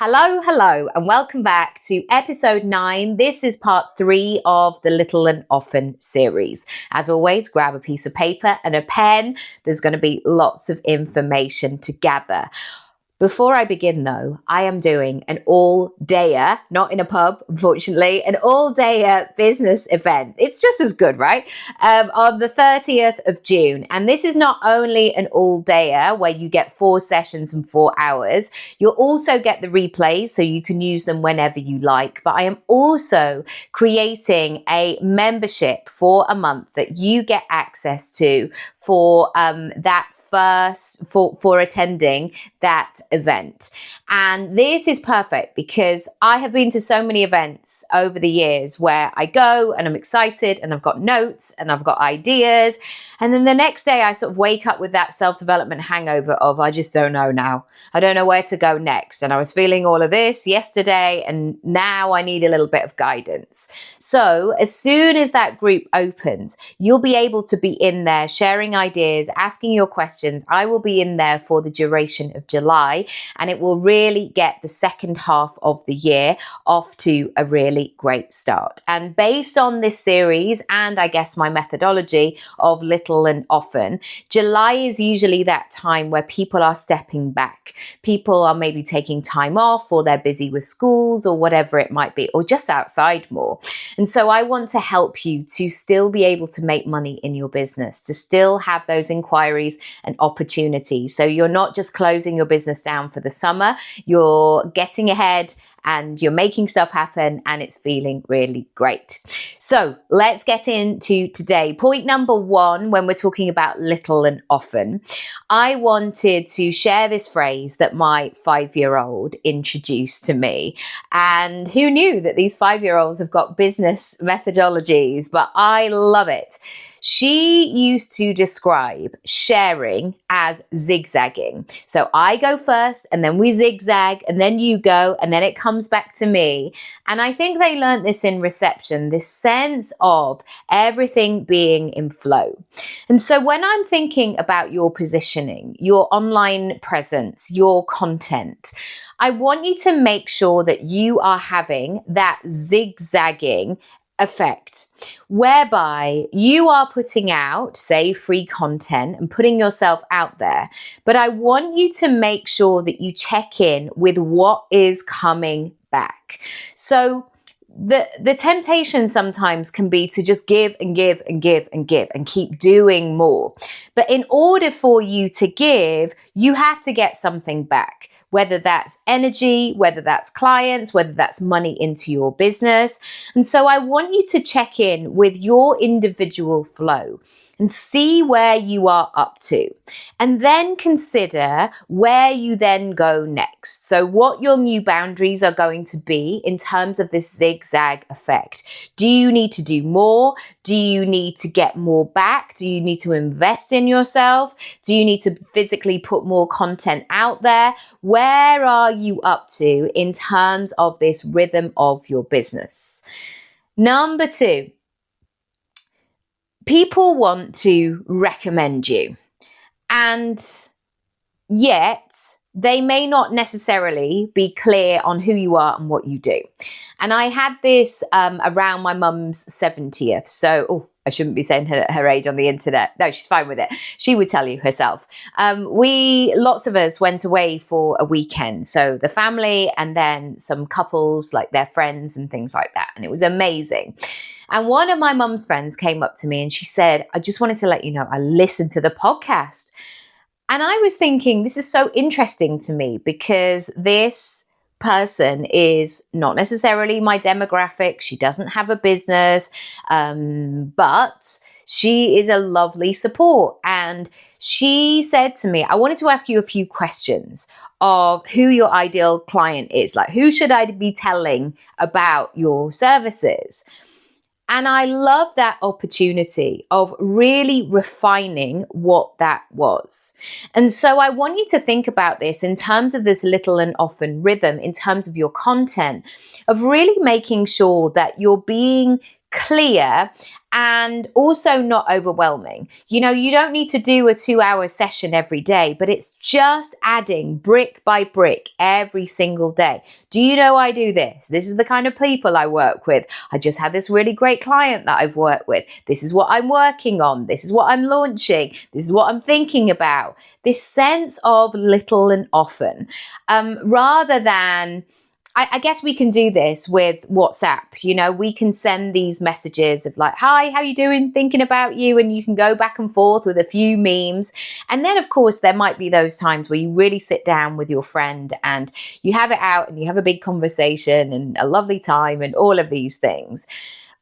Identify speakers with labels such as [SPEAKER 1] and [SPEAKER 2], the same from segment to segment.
[SPEAKER 1] Hello, and welcome back to episode 9. This is part 3 of the Little and Often series. As always, grab a piece of paper and a pen. There's going to be lots of information to gather. Before I begin though, I am doing an all-dayer, not in a pub, unfortunately, an all-dayer business event. It's just as good, right? On the 30th of June. And this is not only an all-dayer where you get 4 sessions and 4 hours, you'll also get the replays so you can use them whenever you like. But I am also creating a membership for a month that you get access to for for attending that event. And this is perfect because I have been to so many events over the years where I go and I'm excited and I've got notes and I've got ideas. And then the next day I sort of wake up with that self-development hangover of, I just don't know now. I don't know where to go next. And I was feeling all of this yesterday and now I need a little bit of guidance. So as soon as that group opens, you'll be able to be in there sharing ideas, asking your questions. I will be in there for the duration of July, and it will really get the second half of the year off to a really great start. And based on this series and I guess my methodology of Little and Often, July is usually that time where people are stepping back. People are maybe taking time off, or they're busy with schools or whatever it might be, or just outside more. And so I want to help you to still be able to make money in your business, to still have those inquiries and opportunities. So you're not just closing your business down for the summer, you're getting ahead and you're making stuff happen and it's feeling really great. So let's get into today. Point number 1, when we're talking about little and often, I wanted to share this phrase that my 5-year-old introduced to me. And who knew that these 5-year-olds have got business methodologies, but I love it. She used to describe sharing as zigzagging. So I go first and then we zigzag and then you go and then it comes back to me. And I think they learned this in reception, this sense of everything being in flow. And so when I'm thinking about your positioning, your online presence, your content, I want you to make sure that you are having that zigzagging effect, whereby you are putting out, say, free content and putting yourself out there. But I want you to make sure that you check in with what is coming back. So the temptation sometimes can be to just give and give and give and give and keep doing more. But in order for you to give, you have to get something back, whether that's energy, whether that's clients, whether that's money into your business. And so I want you to check in with your individual flow and see where you are up to, and then consider where you then go next. So what your new boundaries are going to be in terms of this zigzag effect. Do you need to do more? Do you need to get more back? Do you need to invest in yourself? Do you need to physically put more content out there? Where are you up to in terms of this rhythm of your business? Number 2, people want to recommend you, and yet they may not necessarily be clear on who you are and what you do. And I had this around my mum's 70th. So, I shouldn't be saying her age on the internet. No, she's fine with it. She would tell you herself. Lots of us went away for a weekend. So the family and then some couples, like their friends and things like that. And it was amazing. And one of my mum's friends came up to me and she said, I just wanted to let you know, I listened to the podcast. And I was thinking, this is so interesting to me because this person is not necessarily my demographic. She doesn't have a business, but she is a lovely support. And she said to me, I wanted to ask you a few questions of who your ideal client is. Like, who should I be telling about your services? And I love that opportunity of really refining what that was. And so I want you to think about this in terms of this little and often rhythm, in terms of your content, of really making sure that you're being clear, and also not overwhelming. You know, you don't need to do a 2-hour session every day, but it's just adding brick by brick every single day. Do you know I do this? This is the kind of people I work with. I just had this really great client that I've worked with. This is what I'm working on. This is what I'm launching. This is what I'm thinking about. This sense of little and often, rather than, I guess we can do this with WhatsApp. You know, we can send these messages of like, hi, how you doing? Thinking about you. And you can go back and forth with a few memes. And then, of course, there might be those times where you really sit down with your friend and you have it out and you have a big conversation and a lovely time and all of these things.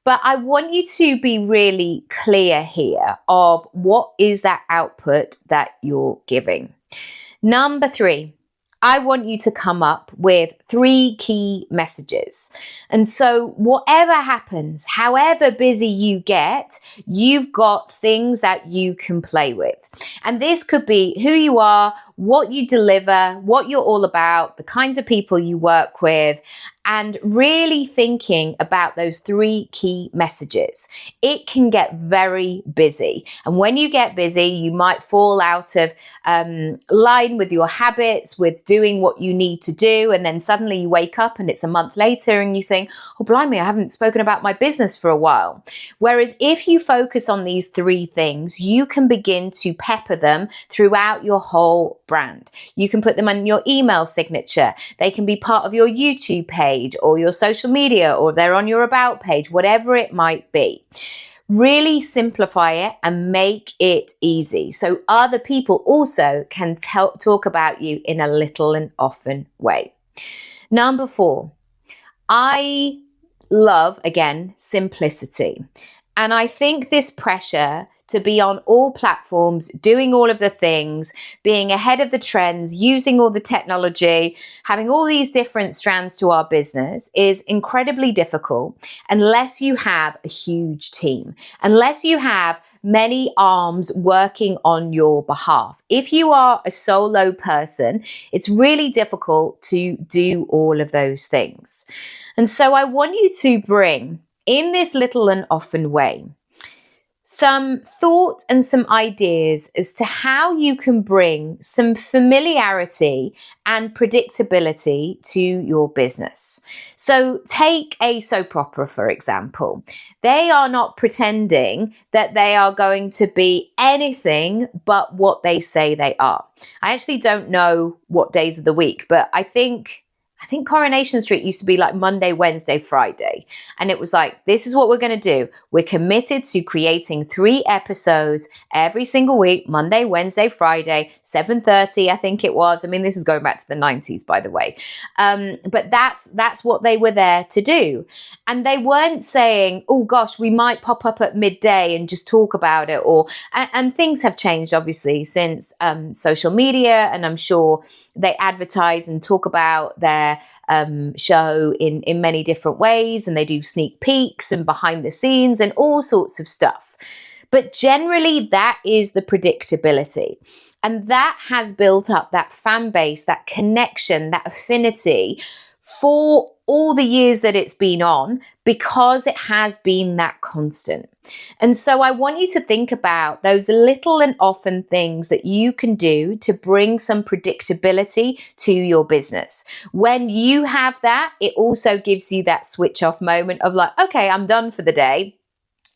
[SPEAKER 1] But I want you to be really clear here of what is that output that you're giving. Number 3. I want you to come up with 3 key messages. And so whatever happens, however busy you get, you've got things that you can play with. And this could be who you are, what you deliver, what you're all about, the kinds of people you work with, and really thinking about those 3 key messages. It can get very busy. And when you get busy, you might fall out of line with your habits, with doing what you need to do. And then suddenly you wake up and it's a month later and you think, oh, blimey, I haven't spoken about my business for a while. Whereas if you focus on these 3 things, you can begin to pepper them throughout your whole brand. You can put them on your email signature. They can be part of your YouTube page or your social media, or they're on your about page, whatever it might be. Really simplify it and make it easy so other people also can talk about you in a little and often way. Number 4, I love, again, simplicity. And I think this pressure to be on all platforms, doing all of the things, being ahead of the trends, using all the technology, having all these different strands to our business is incredibly difficult unless you have a huge team, unless you have many arms working on your behalf. If you are a solo person, it's really difficult to do all of those things. And so I want you to bring, in this little and often way, some thought and some ideas as to how you can bring some familiarity and predictability to your business. So take a soap opera, for example. They are not pretending that they are going to be anything but what they say they are. I actually don't know what days of the week, but I think Coronation Street used to be like Monday, Wednesday, Friday. And it was like, this is what we're going to do. We're committed to creating 3 episodes every single week, Monday, Wednesday, Friday, 7:30, I think it was. I mean, this is going back to the 90s, by the way. But that's what they were there to do. And they weren't saying, oh gosh, we might pop up at midday and just talk about it. And things have changed, obviously, since social media. And I'm sure they advertise and talk about their show in many different ways, and they do sneak peeks and behind the scenes and all sorts of stuff. But generally, that is the predictability. And that has built up that fan base, that connection, that affinity for all the years that it's been on, because it has been that constant. And so I want you to think about those little and often things that you can do to bring some predictability to your business. When you have that, it also gives you that switch off moment of like, okay, I'm done for the day.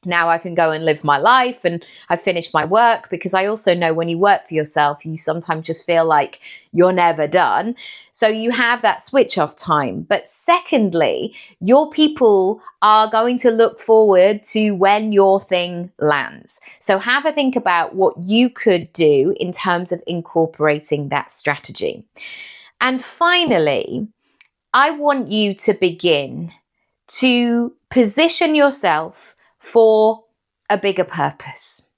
[SPEAKER 1] Now I can go and live my life and I've finished my work, because I also know when you work for yourself, you sometimes just feel like you're never done. So you have that switch off time. But secondly, your people are going to look forward to when your thing lands. So have a think about what you could do in terms of incorporating that strategy. And finally, I want you to begin to position yourself for a bigger purpose.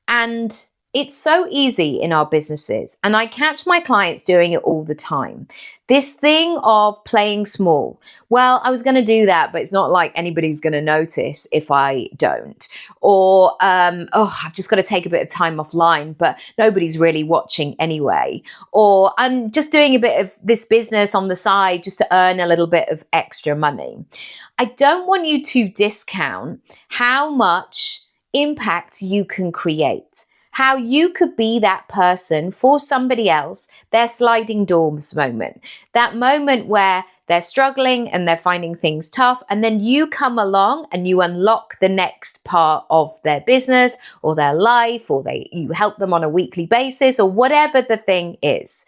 [SPEAKER 1] And It's so easy in our businesses, and I catch my clients doing it all the time. This thing of playing small. Well, I was going to do that, but it's not like anybody's going to notice if I don't. Or, I've just got to take a bit of time offline, but nobody's really watching anyway. Or I'm just doing a bit of this business on the side just to earn a little bit of extra money. I don't want you to discount how much impact you can create. How you could be that person for somebody else, their sliding doors moment, that moment where they're struggling and they're finding things tough, and then you come along and you unlock the next part of their business or their life, or you help them on a weekly basis, or whatever the thing is.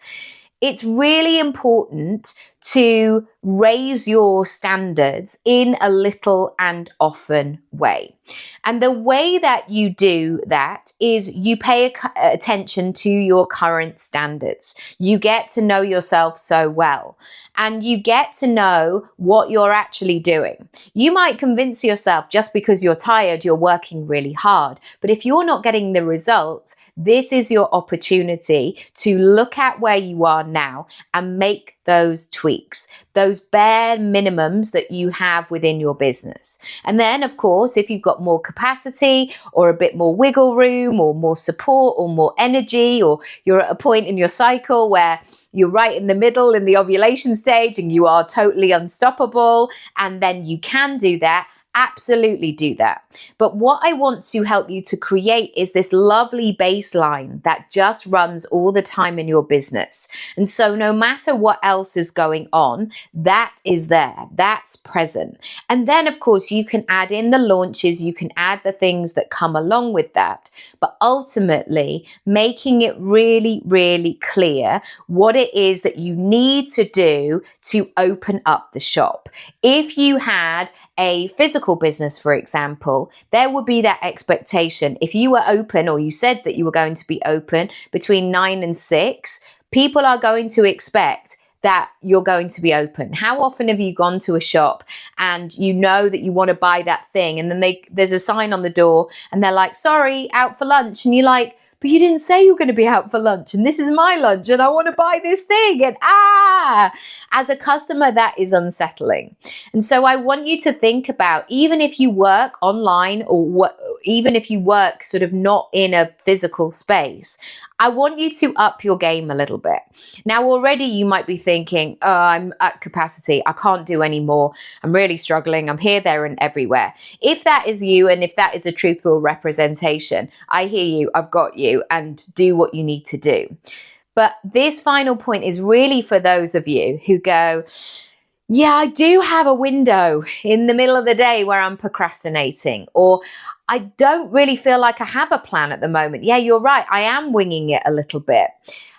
[SPEAKER 1] It's really important to raise your standards in a little and often way. And the way that you do that is you pay attention to your current standards. You get to know yourself so well, and you get to know what you're actually doing. You might convince yourself just because you're tired, you're working really hard. But if you're not getting the results, this is your opportunity to look at where you are now and make those tweaks, those bare minimums that you have within your business. And then, of course, if you've got more capacity or a bit more wiggle room or more support or more energy, or you're at a point in your cycle where you're right in the middle in the ovulation stage and you are totally unstoppable, and then you can do that. Absolutely do that. But what I want to help you to create is this lovely baseline that just runs all the time in your business. And so no matter what else is going on, that is there, that's present. And then of course you can add in the launches, you can add the things that come along with that. But ultimately making it really, really clear what it is that you need to do to open up the shop. If you had a physical business, for example, there would be that expectation. If you were open, or you said that you were going to be open between 9 and 6, people are going to expect that you're going to be open. How often have you gone to a shop and you know that you want to buy that thing, and then there's a sign on the door and they're like, sorry, out for lunch, and you're like, but you didn't say you were going to be out for lunch, and this is my lunch and I want to buy this thing, and as a customer, that is unsettling. And so I want you to think about, even if you work online, or even if you work sort of not in a physical space, I want you to up your game a little bit. Now, already you might be thinking, oh, I'm at capacity, I can't do any more, I'm really struggling, I'm here, there, and everywhere. If that is you, and if that is a truthful representation, I hear you, I've got you, and do what you need to do. But this final point is really for those of you who go, yeah, I do have a window in the middle of the day where I'm procrastinating, or I don't really feel like I have a plan at the moment. Yeah, you're right, I am winging it a little bit.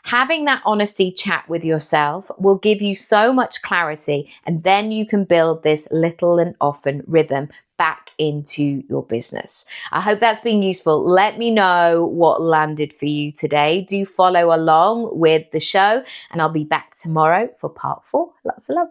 [SPEAKER 1] Having that honesty chat with yourself will give you so much clarity, and then you can build this little and often rhythm back into your business. I hope that's been useful. Let me know what landed for you today. Do follow along with the show, and I'll be back tomorrow for part 4. Lots of love.